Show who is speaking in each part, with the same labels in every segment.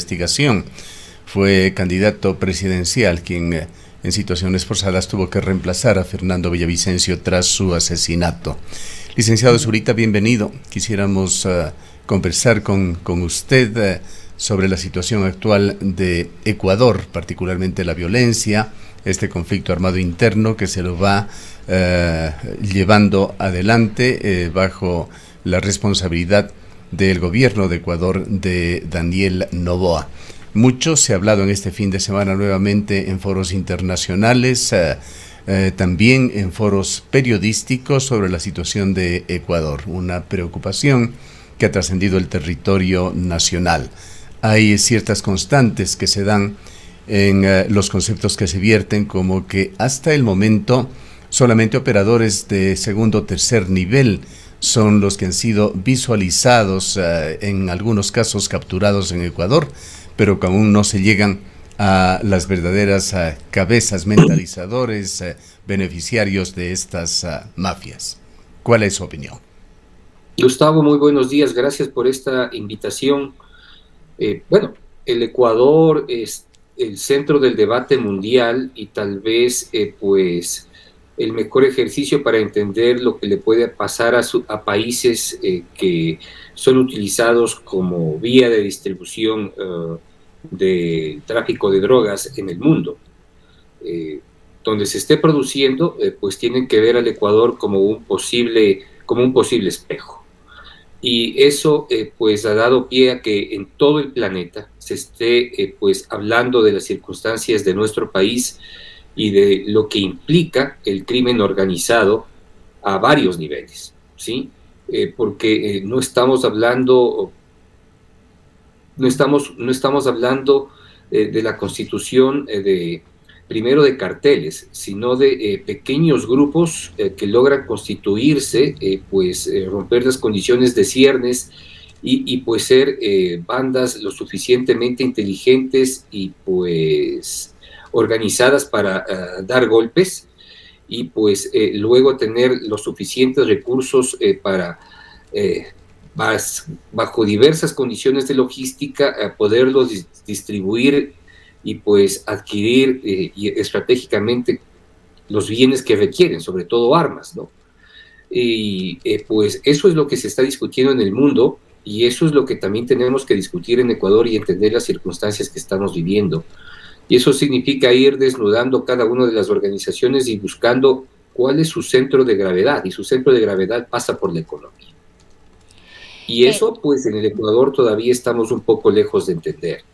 Speaker 1: investigación. Fue candidato presidencial quien en situaciones forzadas tuvo que reemplazar a Fernando Villavicencio tras su asesinato. Licenciado Zurita, bienvenido. Quisiéramos conversar con usted sobre la situación actual de Ecuador, particularmente la violencia, este conflicto armado interno que se lo va llevando adelante bajo la responsabilidad del gobierno de Ecuador de Daniel Noboa. Mucho se ha hablado en este fin de semana nuevamente en foros internacionales, también en foros periodísticos sobre la situación de Ecuador, una preocupación que ha trascendido el territorio nacional. Hay ciertas constantes que se dan en los conceptos que se vierten, como que hasta el momento solamente operadores de segundo o tercer nivel son los que han sido visualizados, en algunos casos capturados en Ecuador, pero que aún no se llegan a las verdaderas cabezas, mentalizadores, beneficiarios de estas mafias. ¿Cuál es su opinión?
Speaker 2: Gustavo, muy buenos días, gracias por esta invitación. Bueno, el Ecuador es el centro del debate mundial y tal vez pues el mejor ejercicio para entender lo que le puede pasar a países que son utilizados como vía de distribución de tráfico de drogas en el mundo. Donde se esté produciendo, pues tienen que ver al Ecuador como un posible espejo. Y eso pues ha dado pie a que en todo el planeta se esté pues hablando de las circunstancias de nuestro país y de lo que implica el crimen organizado a varios niveles, ¿sí? Porque no estamos hablando de la constitución primero de carteles, sino de pequeños grupos que logran constituirse, romper las condiciones de ciernes y pues ser bandas lo suficientemente inteligentes y pues organizadas para dar golpes y pues luego tener los suficientes recursos para bajo diversas condiciones de logística poderlos distribuir y pues adquirir estratégicamente los bienes que requieren, sobre todo armas, ¿no? Y pues eso es lo que se está discutiendo en el mundo y eso es lo que también tenemos que discutir en Ecuador y entender las circunstancias que estamos viviendo. Y eso significa ir desnudando cada una de las organizaciones y buscando cuál es su centro de gravedad, y su centro de gravedad pasa por la economía. Y eso, pues en el Ecuador todavía estamos un poco lejos de entender.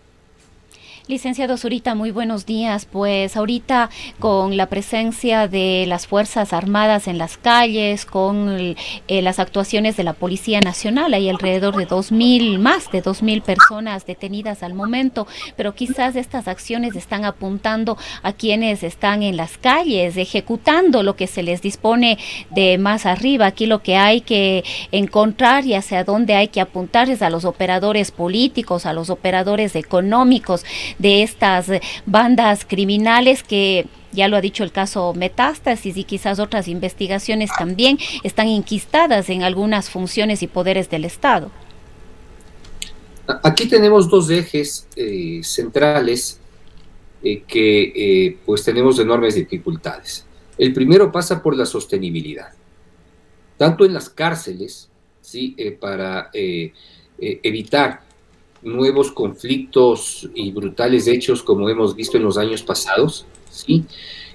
Speaker 3: Licenciado Zurita, muy buenos días. Pues ahorita con la presencia de las Fuerzas Armadas en las calles, con las actuaciones de la Policía Nacional, hay alrededor de más de 2,000 personas detenidas al momento, pero quizás estas acciones están apuntando a quienes están en las calles, ejecutando lo que se les dispone de más arriba. Aquí lo que hay que encontrar y hacia dónde hay que apuntar es a los operadores políticos, a los operadores económicos, de estas bandas criminales que, ya lo ha dicho el caso Metástasis y quizás otras investigaciones también, están inquistadas en algunas funciones y poderes del Estado.
Speaker 2: Aquí tenemos dos ejes centrales que pues tenemos enormes dificultades. El primero pasa por la sostenibilidad, tanto en las cárceles, ¿sí? Para evitar nuevos conflictos y brutales hechos como hemos visto en los años pasados, ¿sí?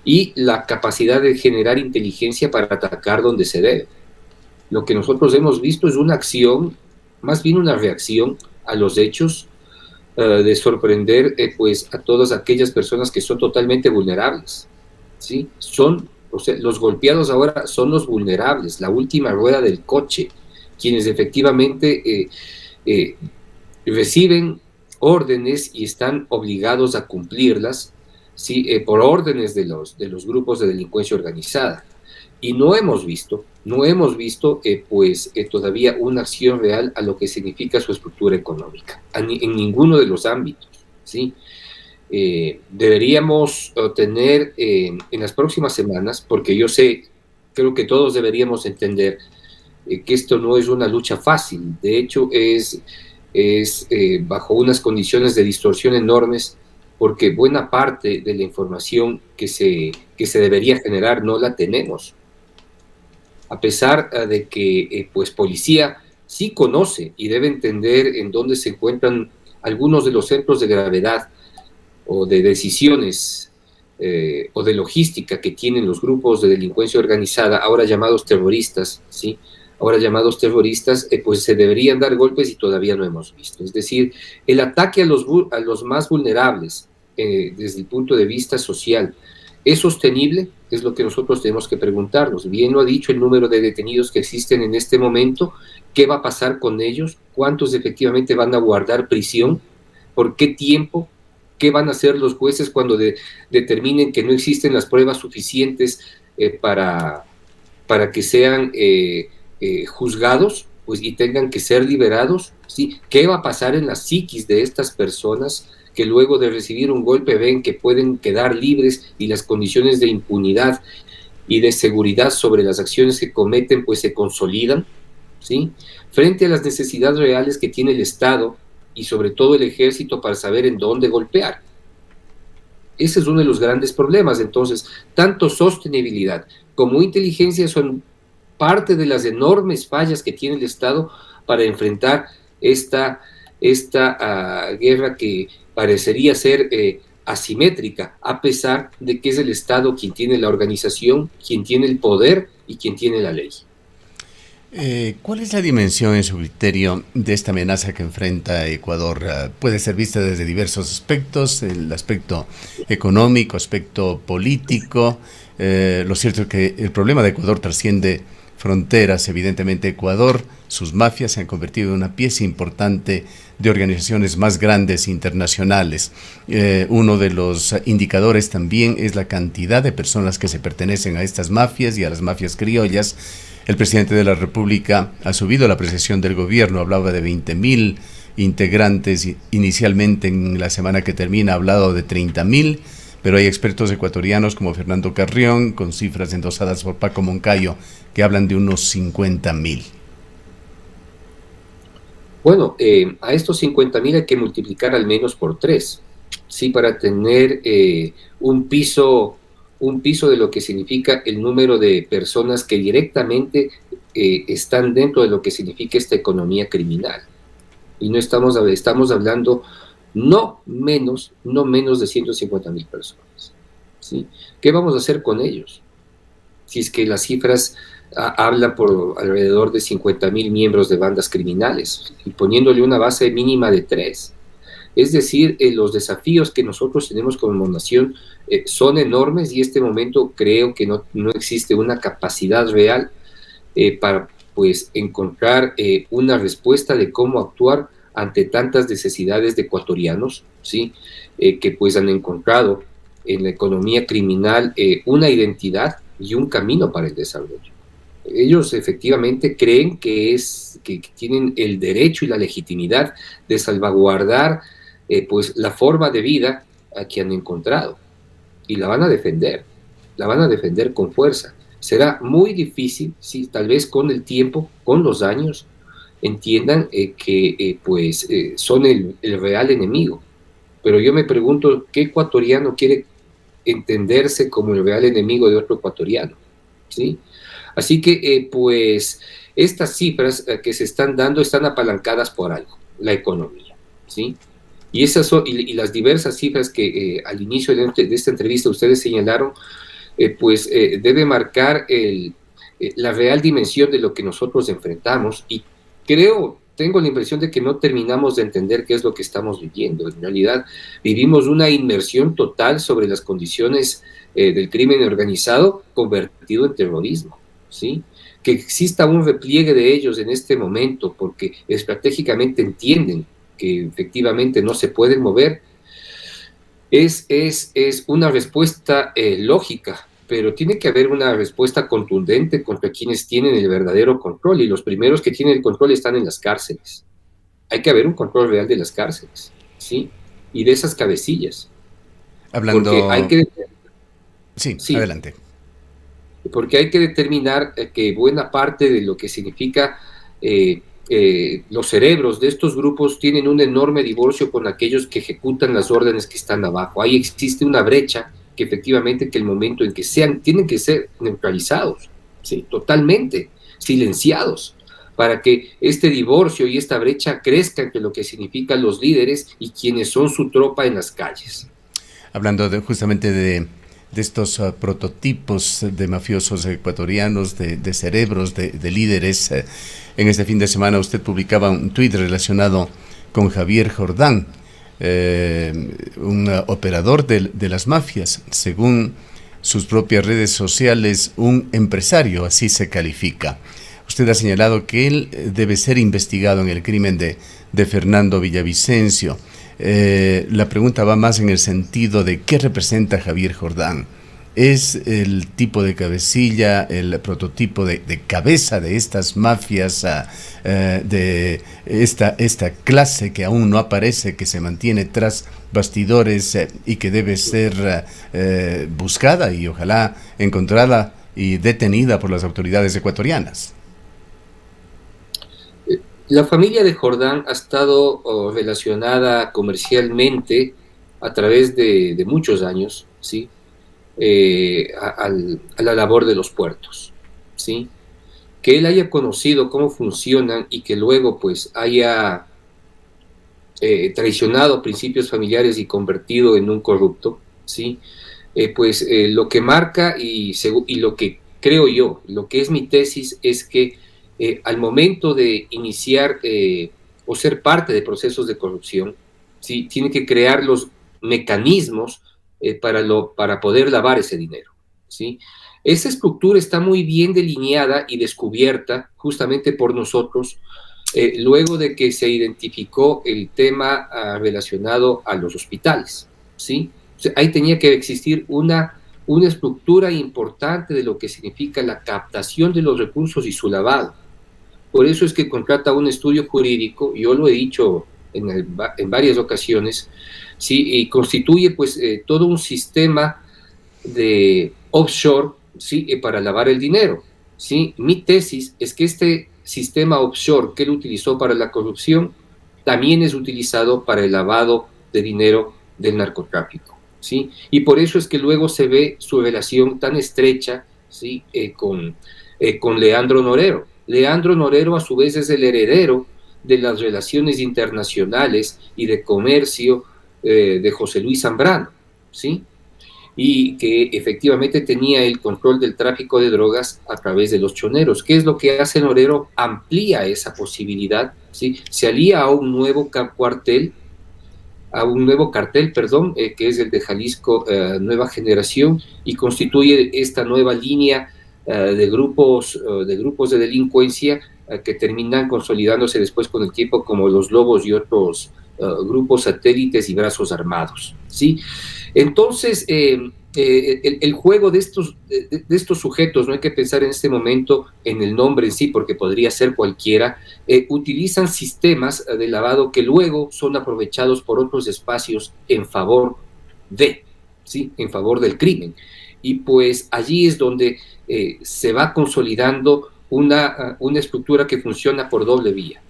Speaker 2: Y la capacidad de generar inteligencia para atacar donde se debe. Lo que nosotros hemos visto es una acción, más bien una reacción a los hechos, de sorprender pues a todas aquellas personas que son totalmente vulnerables, ¿sí? O sea, los golpeados ahora son los vulnerables, la última rueda del coche, quienes efectivamente reciben órdenes y están obligados a cumplirlas, ¿sí? Por órdenes de los grupos de delincuencia organizada. Y no hemos visto todavía una acción real a lo que significa su estructura económica, en ninguno de los ámbitos, ¿sí? Deberíamos tener en las próximas semanas, porque creo que todos deberíamos entender que esto no es una lucha fácil, de hecho es es bajo unas condiciones de distorsión enormes, porque buena parte de la información que se debería generar no la tenemos. A pesar de que pues policía sí conoce y debe entender en dónde se encuentran algunos de los centros de gravedad o de decisiones o de logística que tienen los grupos de delincuencia organizada, ahora llamados terroristas, ¿sí? Ahora llamados terroristas, pues se deberían dar golpes y todavía no hemos visto. Es decir, el ataque a los más vulnerables desde el punto de vista social, ¿es sostenible? Es lo que nosotros tenemos que preguntarnos. Bien lo ha dicho el número de detenidos que existen en este momento. ¿Qué va a pasar con ellos? ¿Cuántos efectivamente van a guardar prisión? ¿Por qué tiempo? ¿Qué van a hacer los jueces cuando determinen que no existen las pruebas suficientes para que sean juzgados, pues, y tengan que ser liberados? ¿Sí? ¿Qué va a pasar en la psiquis de estas personas que luego de recibir un golpe ven que pueden quedar libres y las condiciones de impunidad y de seguridad sobre las acciones que cometen pues se consolidan? ¿Sí? Frente a las necesidades reales que tiene el Estado y sobre todo el ejército para saber en dónde golpear. Ese es uno de los grandes problemas. Entonces, tanto sostenibilidad como inteligencia son parte de las enormes fallas que tiene el Estado para enfrentar esta guerra que parecería ser asimétrica, a pesar de que es el Estado quien tiene la organización, quien tiene el poder y quien tiene la ley.
Speaker 1: ¿Cuál es la dimensión, en su criterio, de esta amenaza que enfrenta Ecuador? Puede ser vista desde diversos aspectos, el aspecto económico, aspecto político. Lo cierto es que el problema de Ecuador trasciende fronteras. Evidentemente, Ecuador, sus mafias se han convertido en una pieza importante de organizaciones más grandes internacionales. Uno de los indicadores también es la cantidad de personas que se pertenecen a estas mafias y a las mafias criollas. El presidente de la República ha subido la apreciación del gobierno, hablaba de 20.000 integrantes, inicialmente en la semana que termina ha hablado de 30.000, pero hay expertos ecuatorianos como Fernando Carrión, con cifras endosadas por Paco Moncayo, que hablan de unos 50.000.
Speaker 2: Bueno, a estos 50.000 hay que multiplicar al menos por 3, ¿sí? Para tener un piso de lo que significa el número de personas que directamente están dentro de lo que significa esta economía criminal. Y no estamos hablando no menos de 150.000 personas, ¿sí? ¿Qué vamos a hacer con ellos? Si es que las cifras hablan por alrededor de 50.000 miembros de bandas criminales, y poniéndole una base mínima de 3. Es decir, los desafíos que nosotros tenemos como nación son enormes, y en este momento creo que no existe una capacidad real para pues encontrar una respuesta de cómo actuar ante tantas necesidades de ecuatorianos, ¿sí? Que pues han encontrado en la economía criminal una identidad y un camino para el desarrollo. Ellos efectivamente creen que tienen el derecho y la legitimidad de salvaguardar pues la forma de vida que han encontrado, y la van a defender con fuerza. Será muy difícil, sí, tal vez con el tiempo, con los años, entiendan que son el real enemigo. Pero yo me pregunto, ¿qué ecuatoriano quiere entenderse como el real enemigo de otro ecuatoriano? ¿Sí? Así que pues estas cifras que se están dando están apalancadas por algo, la economía, ¿sí? Y esas son, y las diversas cifras que al inicio de esta entrevista ustedes señalaron, debe marcar la real dimensión de lo que nosotros enfrentamos, y tengo la impresión de que no terminamos de entender qué es lo que estamos viviendo. En realidad vivimos una inmersión total sobre las condiciones del crimen organizado convertido en terrorismo, ¿sí? Que exista un repliegue de ellos en este momento porque estratégicamente entienden que efectivamente no se pueden mover, es una respuesta lógica, pero tiene que haber una respuesta contundente contra quienes tienen el verdadero control, y los primeros que tienen el control están en las cárceles. Hay que haber un control real de las cárceles, ¿sí? Y de esas cabecillas.
Speaker 1: Hablando...
Speaker 2: Porque hay que...
Speaker 1: Sí, adelante.
Speaker 2: Porque hay que determinar que buena parte de lo que significa los cerebros de estos grupos tienen un enorme divorcio con aquellos que ejecutan las órdenes que están abajo. Ahí existe una brecha que efectivamente que el momento en que tienen que ser neutralizados, ¿sí? Totalmente silenciados, para que este divorcio y esta brecha crezca entre lo que significan los líderes y quienes son su tropa en las calles.
Speaker 1: Hablando justamente de estos prototipos de mafiosos ecuatorianos, de cerebros, de líderes, en este fin de semana usted publicaba un tuit relacionado con Javier Jordán, un operador de las mafias, según sus propias redes sociales, un empresario, así se califica. Usted ha señalado que él debe ser investigado en el crimen de Fernando Villavicencio. La pregunta va más en el sentido de qué representa Javier Jordán. ¿Es el tipo de cabecilla, el prototipo de cabeza de estas mafias, de esta clase que aún no aparece, que se mantiene tras bastidores y que debe ser buscada y ojalá encontrada y detenida por las autoridades ecuatorianas?
Speaker 2: La familia de Jordán ha estado relacionada comercialmente a través de muchos años, ¿sí? A la labor de los puertos, ¿sí? Que él haya conocido cómo funcionan y que luego pues haya traicionado principios familiares y convertido en un corrupto, ¿sí? Lo que marca y lo que creo yo, lo que es mi tesis es que al momento de iniciar o ser parte de procesos de corrupción, ¿sí? Tiene que crear los mecanismos para poder lavar ese dinero, ¿sí? Esa estructura está muy bien delineada y descubierta justamente por nosotros luego de que se identificó el tema relacionado a los hospitales, ¿sí? O sea, ahí tenía que existir una estructura importante de lo que significa la captación de los recursos y su lavado. Por eso es que contrata un estudio jurídico, yo lo he dicho en varias ocasiones, ¿sí? Y constituye pues todo un sistema de offshore, ¿sí? Para lavar el dinero, ¿sí? Mi tesis es que este sistema offshore que él utilizó para la corrupción también es utilizado para el lavado de dinero del narcotráfico, ¿sí? Y por eso es que luego se ve su relación tan estrecha, ¿sí? Con Leandro Norero. Leandro Norero a su vez es el heredero de las relaciones internacionales y de comercio de José Luis Zambrano, ¿sí? Y que efectivamente tenía el control del tráfico de drogas a través de los choneros. ¿Qué es lo que hace Norero? Amplía esa posibilidad, ¿sí? Se alía a un nuevo cartel, que es el de Jalisco Nueva Generación, y constituye esta nueva línea de grupos de delincuencia que terminan consolidándose después con el tiempo como los Lobos y otros grupos satélites y brazos armados, ¿sí? Entonces, el juego de estos sujetos, no hay que pensar en este momento en el nombre en sí, porque podría ser cualquiera, utilizan sistemas de lavado que luego son aprovechados por otros espacios en favor ¿sí? En favor del crimen. Y pues allí es donde se va consolidando una estructura que funciona por doble vía,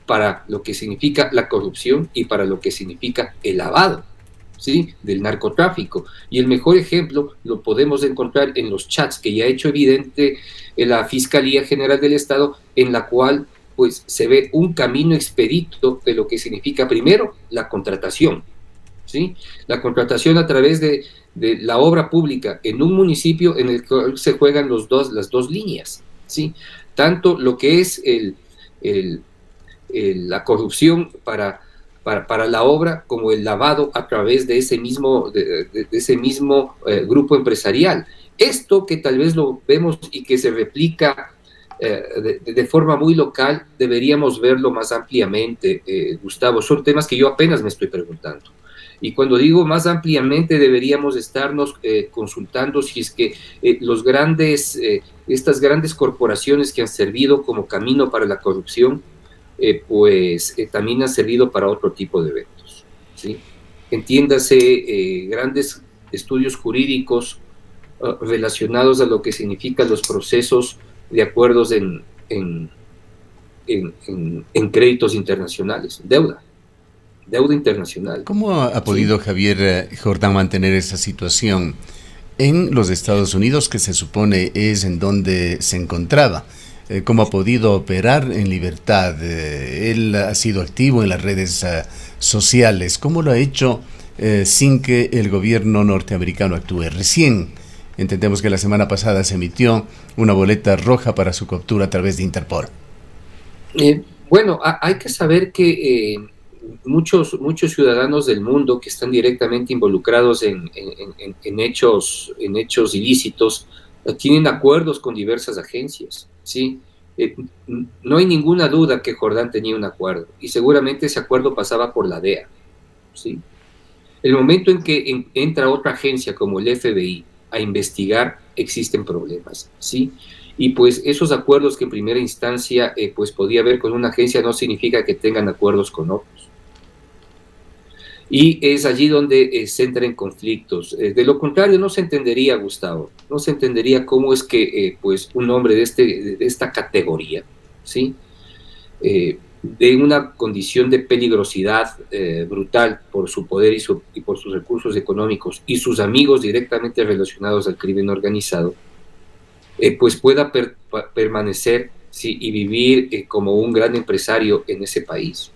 Speaker 2: para lo que significa la corrupción y para lo que significa el lavado, ¿sí? Del narcotráfico. Y el mejor ejemplo lo podemos encontrar en los chats que ya ha hecho evidente en la Fiscalía General del Estado, en la cual pues se ve un camino expedito de lo que significa primero la contratación, ¿sí? La contratación a través de la obra pública en un municipio en el que se juegan las dos líneas, ¿sí? Tanto lo que es la corrupción para la obra como el lavado a través de ese mismo grupo empresarial. Esto que tal vez lo vemos y que se replica de forma muy local, deberíamos verlo más ampliamente, Gustavo. Son temas que yo apenas me estoy preguntando. Y cuando digo más ampliamente, deberíamos estarnos consultando si es que estas grandes corporaciones que han servido como camino para la corrupción, también han servido para otro tipo de eventos, ¿sí? Entiéndase, grandes estudios jurídicos relacionados a lo que significan los procesos de acuerdos en en créditos internacionales, deuda internacional.
Speaker 1: ¿Cómo ha podido Javier Jordán mantener esa situación en los Estados Unidos, que se supone es en donde se encontraba? ¿Cómo ha podido operar en libertad? Él ha sido activo en las redes sociales. ¿Cómo lo ha hecho sin que el gobierno norteamericano actúe? Recién entendemos que la semana pasada se emitió una boleta roja para su captura a través de Interpol.
Speaker 2: Bueno, hay que saber que muchos ciudadanos del mundo que están directamente involucrados en hechos ilícitos tienen acuerdos con diversas agencias, ¿sí? No hay ninguna duda que Jordán tenía un acuerdo, y seguramente ese acuerdo pasaba por la DEA, ¿sí? El momento en que entra otra agencia como el FBI a investigar, existen problemas, ¿sí? Y pues esos acuerdos que en primera instancia pues podía haber con una agencia no significa que tengan acuerdos con otros. Y es allí donde se entra en conflictos. De lo contrario, no se entendería, Gustavo, no se entendería cómo es que pues un hombre de esta categoría, ¿sí? De una condición de peligrosidad brutal por su poder y por sus recursos económicos y sus amigos directamente relacionados al crimen organizado, pues pueda permanecer, ¿sí? Y vivir como un gran empresario en ese país.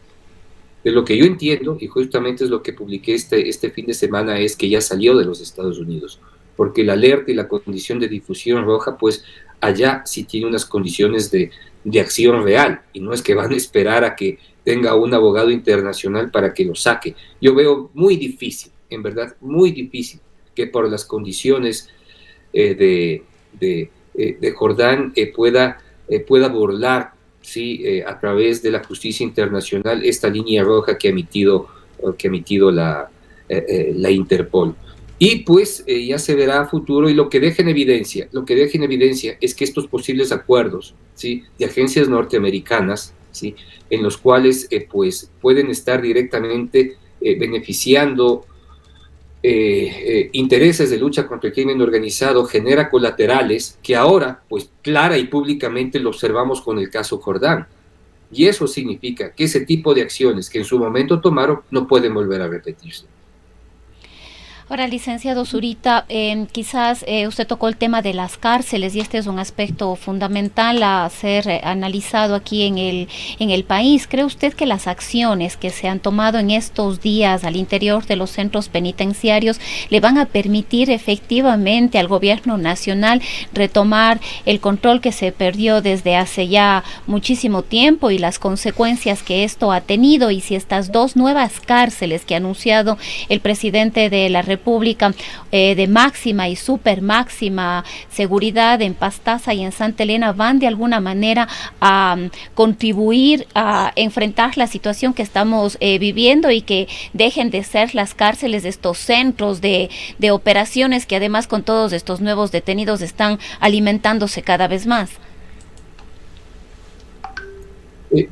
Speaker 2: De lo que yo entiendo, y justamente es lo que publiqué este fin de semana, es que ya salió de los Estados Unidos, porque la alerta y la condición de difusión roja, pues allá sí tiene unas condiciones de acción real, y no es que van a esperar a que tenga un abogado internacional para que lo saque. Yo veo muy difícil, en verdad, muy difícil, que por las condiciones de Jordán pueda burlar, ¿sí? A través de la justicia internacional esta línea roja que ha emitido la Interpol. Y pues ya se verá a futuro, y lo que deja en evidencia es que estos posibles acuerdos, ¿sí? De agencias norteamericanas, ¿sí? En los cuales pues pueden estar directamente beneficiando intereses de lucha contra el crimen organizado, genera colaterales que ahora, pues clara y públicamente lo observamos con el caso Jordán. Y eso significa que ese tipo de acciones que en su momento tomaron no pueden volver a repetirse.
Speaker 3: Ahora, licenciado Zurita, quizás usted tocó el tema de las cárceles, y este es un aspecto fundamental a ser analizado aquí en el país. ¿Cree usted que las acciones que se han tomado en estos días al interior de los centros penitenciarios le van a permitir efectivamente al gobierno nacional retomar el control que se perdió desde hace ya muchísimo tiempo, y las consecuencias que esto ha tenido? Y si estas dos nuevas cárceles que ha anunciado el presidente de la República, de máxima y super máxima seguridad en Pastaza y en Santa Elena, van de alguna manera a contribuir a enfrentar la situación que estamos viviendo, y que dejen de ser las cárceles de estos centros de operaciones que además con todos estos nuevos detenidos están alimentándose cada vez más?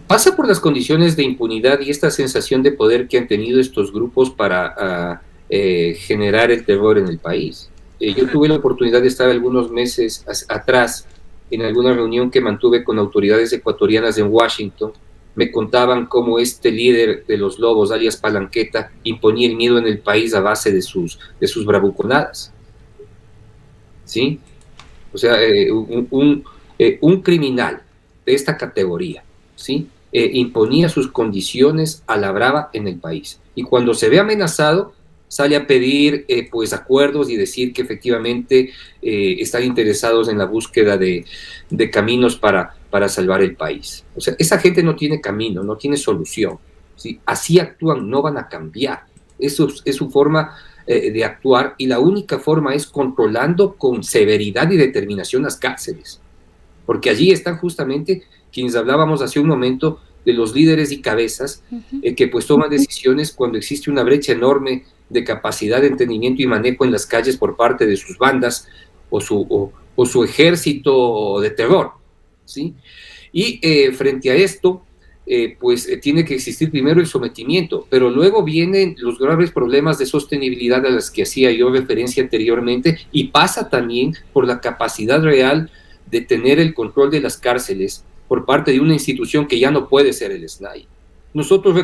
Speaker 2: Pasa por las condiciones de impunidad y esta sensación de poder que han tenido estos grupos para generar el terror en el país. Yo tuve la oportunidad de estar algunos meses atrás en alguna reunión que mantuve con autoridades ecuatorianas en Washington. Me contaban cómo este líder de los Lobos, alias Palanqueta, imponía el miedo en el país a base de sus bravuconadas, ¿sí? O sea, un criminal de esta categoría, ¿sí? Imponía sus condiciones a la brava en el país, y cuando se ve amenazado sale a pedir pues acuerdos y decir que efectivamente están interesados en la búsqueda de caminos para salvar el país. O sea, esa gente no tiene camino, no tiene solución, ¿sí? Así actúan, no van a cambiar. Eso es su forma de actuar, y la única forma es controlando con severidad y determinación las cárceles, porque allí están justamente quienes hablábamos hace un momento de los líderes y cabezas que pues toman decisiones cuando existe una brecha enorme de capacidad de entendimiento y manejo en las calles por parte de sus bandas o su ejército de terror, ¿sí? Y frente a esto, tiene que existir primero el sometimiento, pero luego vienen los graves problemas de sostenibilidad a los que hacía yo referencia anteriormente, y pasa también por la capacidad real de tener el control de las cárceles por parte de una institución que ya no puede ser el SNAI. Nosotros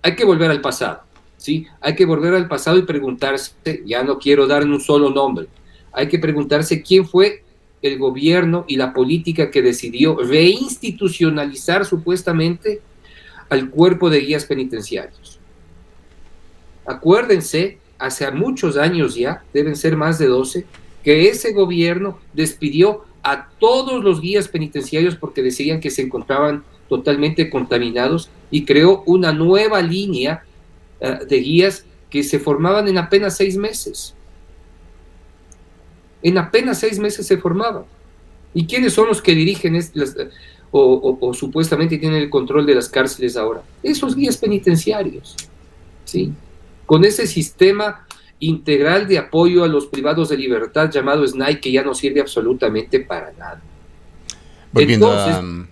Speaker 2: hay que volver al pasado, ¿sí? Hay que volver al pasado y preguntarse, ya no quiero dar un solo nombre, hay que preguntarse quién fue el gobierno y la política que decidió reinstitucionalizar supuestamente al cuerpo de guías penitenciarios. Acuérdense, hace muchos años ya, deben ser más de 12, que ese gobierno despidió a todos los guías penitenciarios porque decían que se encontraban totalmente contaminados y creó una nueva línea de guías que se formaban en apenas 6 meses. En apenas 6 meses se formaban. ¿Y quiénes son los que dirigen o supuestamente tienen el control de las cárceles ahora? Esos guías penitenciarios, ¿sí? Con ese sistema integral de apoyo a los privados de libertad llamado SNAI, que ya no sirve absolutamente para nada. Entonces,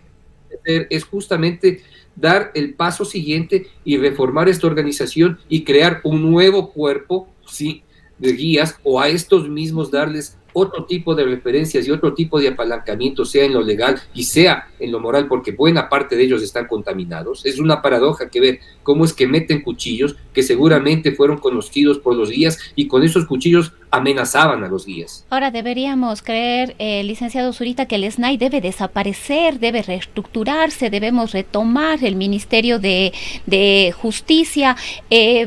Speaker 2: es justamente dar el paso siguiente y reformar esta organización y crear un nuevo cuerpo, ¿sí?, de guías, o a estos mismos darles otro tipo de referencias y otro tipo de apalancamiento, sea en lo legal y sea en lo moral, porque buena parte de ellos están contaminados. Es una paradoja que ver cómo es que meten cuchillos que seguramente fueron conocidos por los guías y con esos cuchillos amenazaban a los guías.
Speaker 3: Ahora deberíamos creer, licenciado Zurita, que el SNAI debe desaparecer, debe reestructurarse, debemos retomar el Ministerio de Justicia.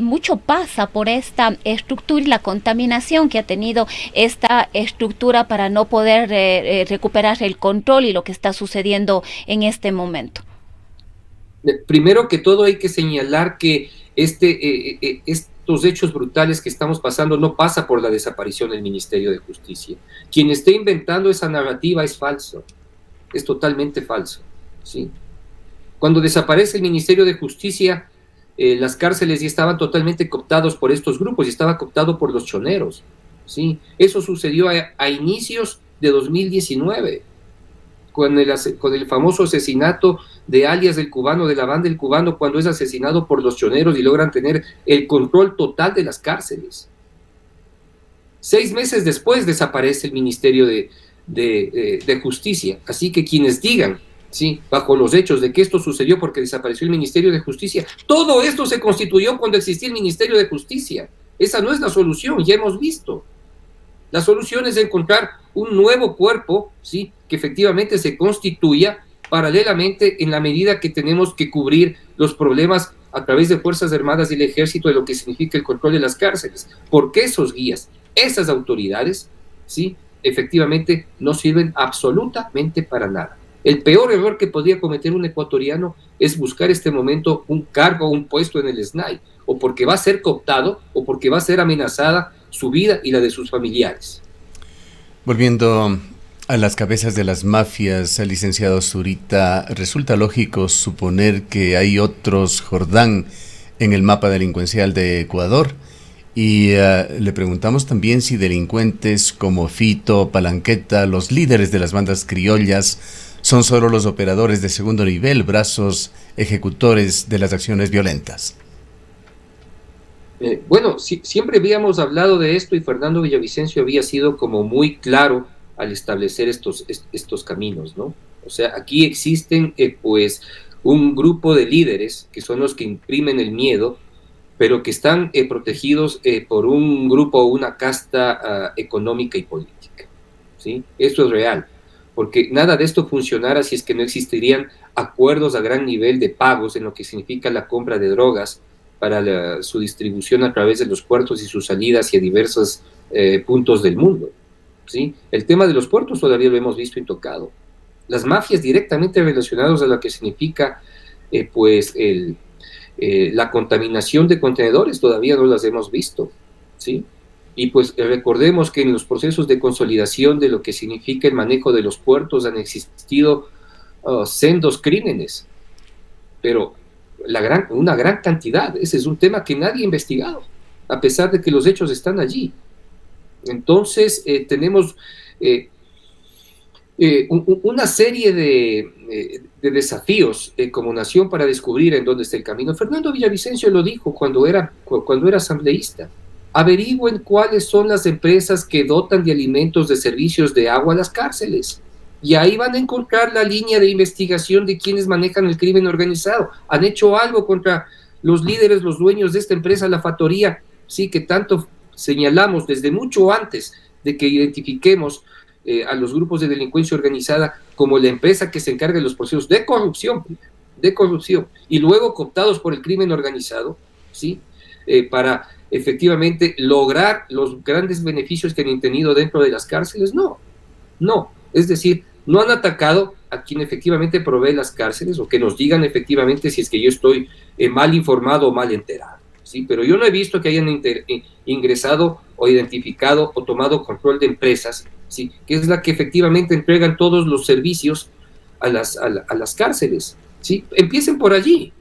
Speaker 3: Mucho pasa por esta estructura y la contaminación que ha tenido esta estructura para no poder recuperar el control y lo que está sucediendo en este momento.
Speaker 2: Primero que todo hay que señalar que estos hechos brutales que estamos pasando no pasa por la desaparición del Ministerio de Justicia. Quien esté inventando esa narrativa es falso, es totalmente falso, ¿sí? Cuando desaparece el Ministerio de Justicia, las cárceles ya estaban totalmente cooptados por estos grupos y estaba cooptado por los choneros, ¿sí? Eso sucedió a inicios de 2019, con el famoso asesinato de alias del Cubano, de la banda del Cubano, cuando es asesinado por los choneros y logran tener el control total de las cárceles. 6 meses después desaparece el Ministerio de Justicia. Así que quienes digan, ¿sí?, bajo los hechos de que esto sucedió porque desapareció el Ministerio de Justicia, todo esto se constituyó cuando existía el Ministerio de Justicia. Esa no es la solución, ya hemos visto. La solución es encontrar un nuevo cuerpo, ¿sí?, que efectivamente se constituya paralelamente en la medida que tenemos que cubrir los problemas a través de Fuerzas Armadas y el Ejército de lo que significa el control de las cárceles. Porque esos guías, esas autoridades, ¿sí?, efectivamente no sirven absolutamente para nada. El peor error que podría cometer un ecuatoriano es buscar este momento un cargo o un puesto en el SNAI, o porque va a ser cooptado o porque va a ser amenazada su vida y la de sus familiares.
Speaker 1: Volviendo a las cabezas de las mafias, licenciado Zurita, resulta lógico suponer que hay otros Jordán en el mapa delincuencial de Ecuador, y le preguntamos también si delincuentes como Fito, Palanqueta, los líderes de las bandas criollas, son solo los operadores de segundo nivel, brazos ejecutores de las acciones violentas.
Speaker 2: Bueno, siempre habíamos hablado de esto y Fernando Villavicencio había sido como muy claro al establecer estos caminos, ¿no? O sea, aquí existen pues un grupo de líderes que son los que imprimen el miedo, pero que están protegidos por un grupo o una casta económica y política, ¿sí? Esto es real, porque nada de esto funcionara si es que no existirían acuerdos a gran nivel de pagos en lo que significa la compra de drogas para su distribución a través de los puertos y sus salidas hacia diversos puntos del mundo, ¿sí? El tema de los puertos todavía lo hemos visto y tocado. Las mafias directamente relacionadas a lo que significa pues la contaminación de contenedores todavía no las hemos visto, ¿sí? Y pues recordemos que en los procesos de consolidación de lo que significa el manejo de los puertos han existido sendos crímenes, pero una gran cantidad. Ese es un tema que nadie ha investigado, a pesar de que los hechos están allí. Entonces tenemos una serie de desafíos como nación para descubrir en dónde está el camino. Fernando Villavicencio lo dijo cuando era asambleísta. Averigüen cuáles son las empresas que dotan de alimentos, de servicios, de agua a las cárceles. Y ahí van a encontrar la línea de investigación de quienes manejan el crimen organizado. Han hecho algo contra los líderes, los dueños de esta empresa, la factoría, sí, que tanto señalamos desde mucho antes de que identifiquemos a los grupos de delincuencia organizada como la empresa que se encarga de los procesos de corrupción, y luego cooptados por el crimen organizado, ¿sí? Para efectivamente lograr los grandes beneficios que han tenido dentro de las cárceles. No, es decir, no han atacado a quien efectivamente provee las cárceles, o que nos digan efectivamente si es que yo estoy mal informado o mal enterado, ¿sí? Pero yo no he visto que hayan ingresado o identificado o tomado control de empresas, ¿sí? Que es la que efectivamente entregan todos los servicios a las cárceles, ¿sí? Empiecen por allí,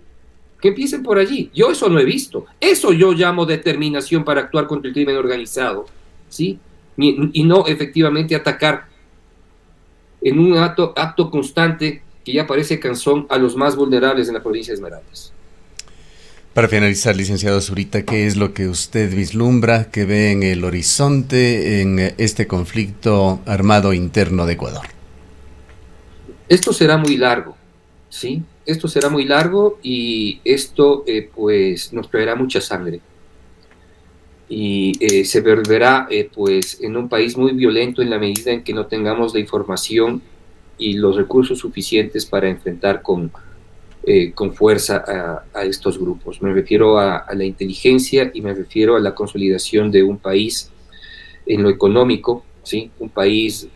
Speaker 2: que empiecen por allí. Yo eso no he visto. Eso yo llamo determinación para actuar contra el crimen organizado, ¿sí? Y no efectivamente atacar en un acto constante que ya parece cansón a los más vulnerables en la provincia de Esmeraldas.
Speaker 1: Para finalizar, licenciado Zurita, ¿qué es lo que usted vislumbra, que ve en el horizonte en este conflicto armado interno de Ecuador?
Speaker 2: Esto será muy largo, ¿sí? Esto será muy largo y esto pues nos traerá mucha sangre. Y se volverá pues en un país muy violento en la medida en que no tengamos la información y los recursos suficientes para enfrentar con fuerza a estos grupos. Me refiero a la inteligencia y me refiero a la consolidación de un país en lo económico, ¿sí? Un país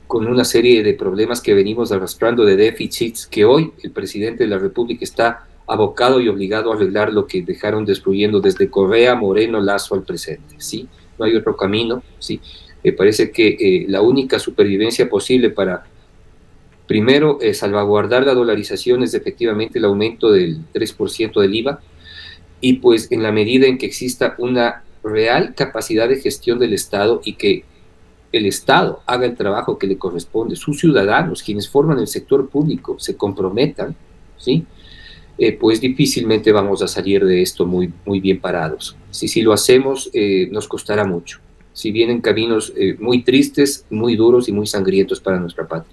Speaker 2: con una serie de problemas que venimos arrastrando, de déficits, que hoy el presidente de la República está abocado y obligado a arreglar lo que dejaron destruyendo desde Correa, Moreno, Lazo al presente, ¿sí? No hay otro camino, ¿sí? Me parece que la única supervivencia posible para, primero, salvaguardar la dolarización es efectivamente el aumento del 3% del IVA, y pues en la medida en que exista una real capacidad de gestión del Estado y que el Estado haga el trabajo que le corresponde, sus ciudadanos, quienes forman el sector público, se comprometan, ¿sí? Pues difícilmente vamos a salir de esto muy, muy bien parados. Si lo hacemos, nos costará mucho. Si vienen caminos muy tristes, muy duros y muy sangrientos para nuestra patria.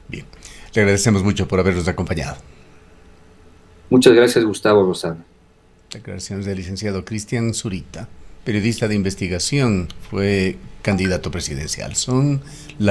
Speaker 1: Bien, le agradecemos mucho por habernos acompañado.
Speaker 2: Muchas gracias, Gustavo Rosano.
Speaker 1: Declaraciones del licenciado Cristian Zurita, periodista de investigación, fue candidato presidencial. Son